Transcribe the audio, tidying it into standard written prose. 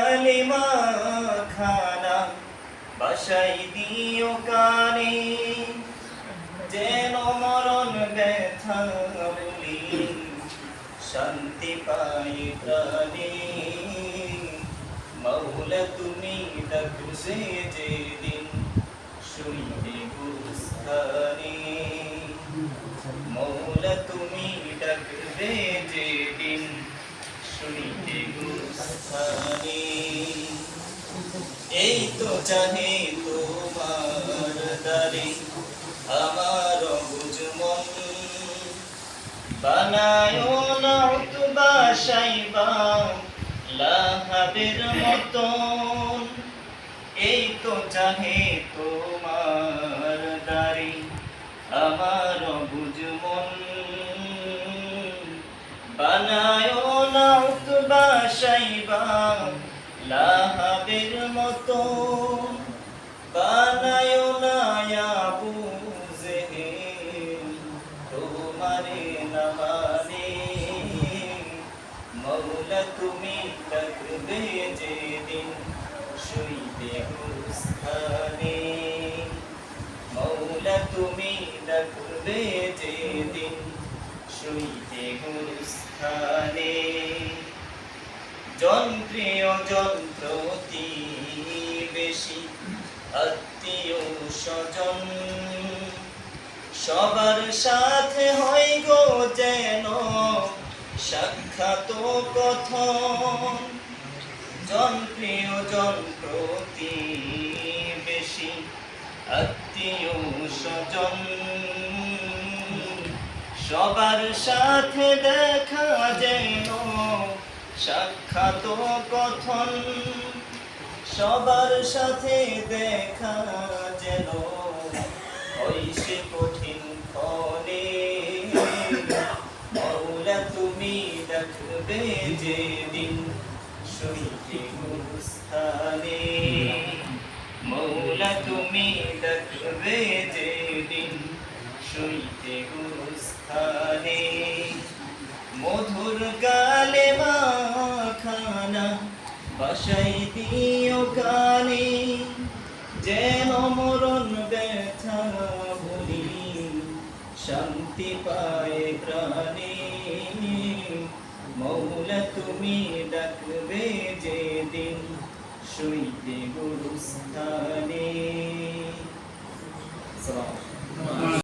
কালিমা খানা বাসাই দিও কানে, যেন মরণ ব্যথা বলি শান্তি পাই প্রাণে। মাওলা তুমি ডাকবে যেদিন শুইতে গুস্তানে, মাওলা তুমি ডাকবে যেদিন শুইতে গুস্তানে। এই তো চাহে তোমার দারে আমার বুঝমন, বানায়ো না উতবা সাইবা লাহাবের মতন। এই তো চাহে তোমার দারে আমার বুঝমন, বানায়ো না উতবা সাইবা লাহাবের মতন। বানায়ো না আবু জেহেল তোমারে না মানে, মাওলা তুমি ডাকবে যেদিন শুইতে গুস্তানে, মাওলা তুমি ডাকবে যেদিন শুইতে গুস্তানে। যন্ত্রেও যন্ত্রতি বেশি আত্মীয় স্বজন, সবার সাথে হয় গো যেন সাক্ষাৎ কথন। যন্ত্রেও যন্ত্রতি বেশি আত্মীয় স্বজন, সবার সাথে দেখা যেন সাক্ষাৎ কথন। সবার সাথে দেখা যেন হইছে কঠিন ক্ষণে, মাওলা তুমি ডাকবে যেদিন শুইতে গুস্তানে, মাওলা তুমি ডাকবে যেদিন শুইতে গুস্তানে। মধুর কালেমা খানা বাসাই দিও কানে, যেন মরণ ব্যথা বলি শান্তি পায় প্রাণে। মাওলা তুমি ডাকবে যেদিন শুইতে গুস্তানে।